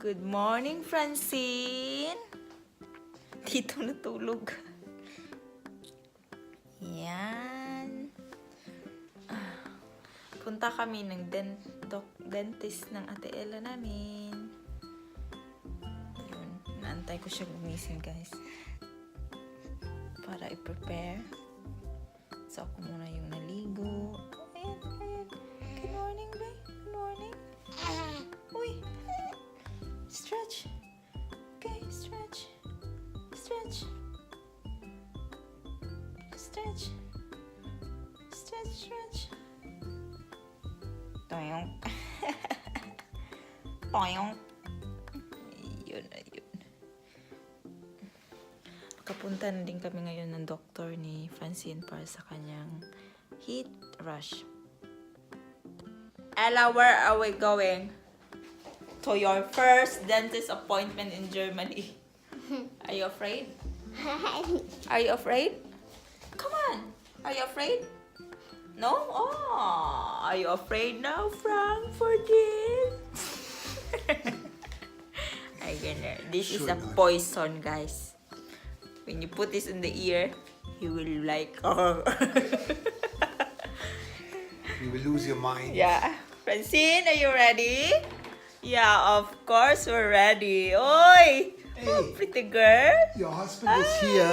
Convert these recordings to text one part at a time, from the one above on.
Good morning, Francine. Dito natulog. Yan. Punta kami ng dentist ng ate Ella namin. Yun. Naantay ko siya gumising, guys. Para i-prepare. So, ako muna yung naligo. Ayan, ayan. Good morning, babe. Good morning. Uy. Stretch. Okay, stretch. Stretch. Stretch. Stretch, stretch. Toyong. Toyong. Ayun, ayun. Makapunta na din kami ngayon ng doktor ni Francine para sa kanyang heat rush. Ella, where are we going? To your first dentist appointment in Germany. Are you afraid? Are you afraid? Come on. Are you afraid? No? Oh, are you afraid now, Frankfurtin? This is a poison, guys. When you put this in the ear, you will like... Oh. You will lose your mind. Yeah. Francine, are you ready? Yeah, of course we're ready. Oi! Hey. Oh, pretty girl. Your husband is here.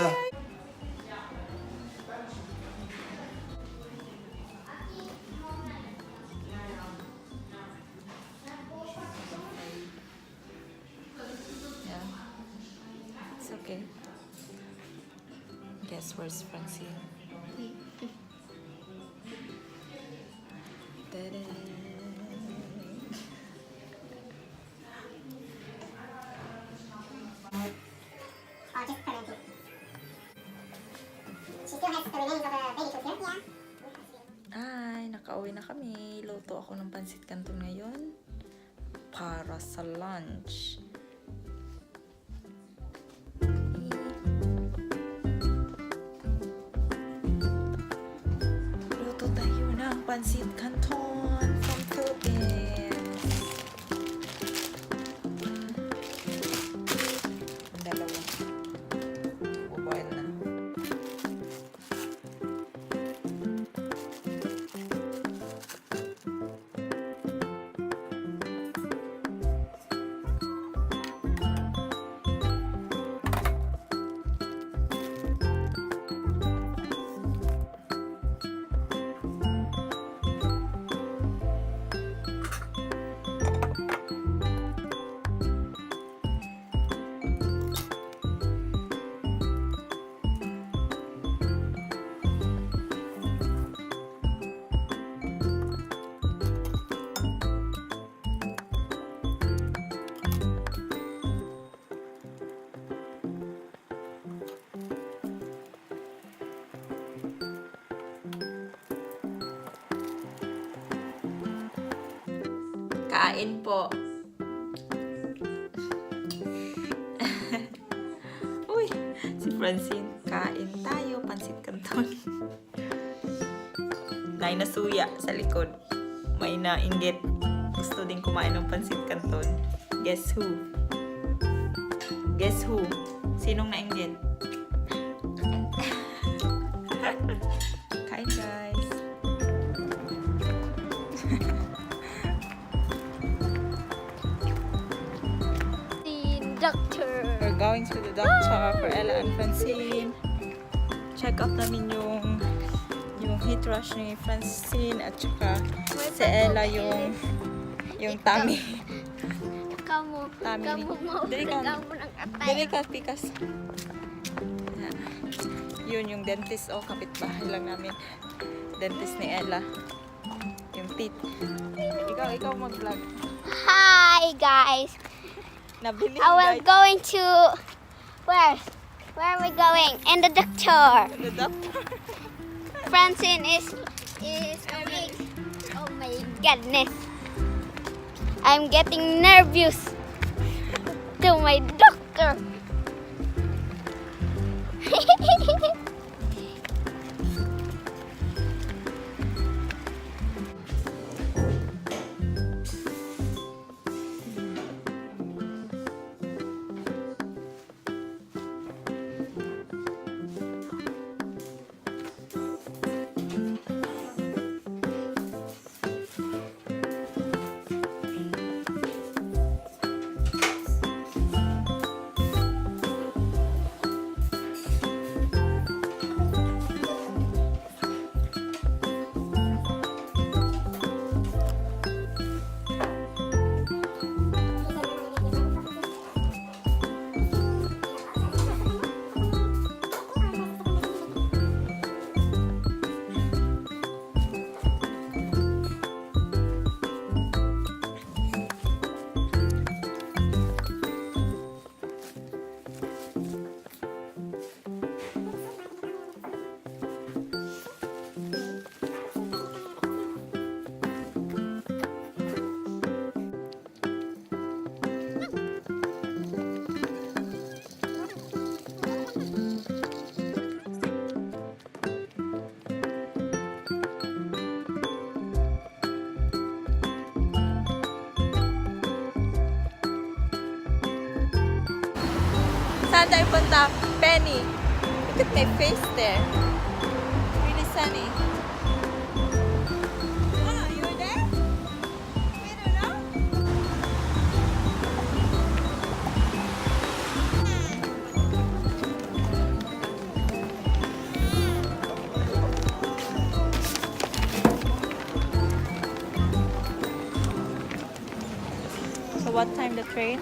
Yeah. It's okay. Guess where's Francine? Ta-da. Or just fermented. She still has the remains of a baby tooth here. Yeah. Ay, nakauwi na kami. Luto ako ng pansit canton ngayon para sa lunch. Luto tayo ng pansit canton from Philippines. Ang dalawa. Buboil na. Kain po. Uy, si Francine. Kain tayo, pansit canton. May nasuya sa likod. May nainggit. Gusto din kumain ng pansit canton. Guess who? Guess who? Sinong nainggit? Kain, guys. Doctor. We're going to the doctor for Ella and Francine. Check up namin yung heat rush ni Francine at saka si Ella yung tummy. Kamu mau Dali ka. kamu ng atay. Dali ka, pikas. Yun yung dentist. Oh, kapitbahay lang namin. Dentist ni Ella. Yung teeth. Ikaw mag-vlog. Hi guys. Nabili, I will guys. going to where? Where are we going? And the doctor. The doctor. Francine is awake. Oh my goodness. I'm getting nervous to my doctor. Saan tayo punta? Penny. Look at my face there. Really sunny. Ah, you were there? We don't know. So what time the train?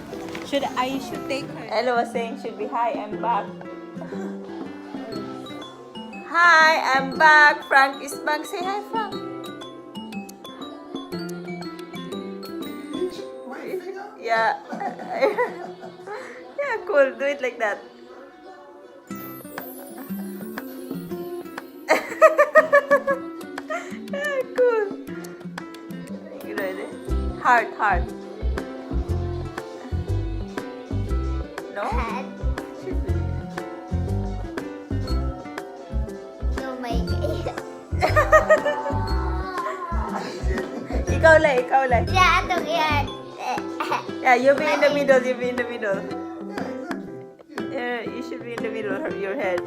I should take her. Ella was saying should be hi, I'm back. Hi, I'm back. Frank is back. Say hi, Frank. Yeah. Yeah, cool. Do it like that. Yeah, cool. You ready? Heart, heart. No? Head. You make it. Ikaw lang. Yeah, I took it. Yeah, you be in the middle, you be in the middle. Yeah, you should be in the middle of your head.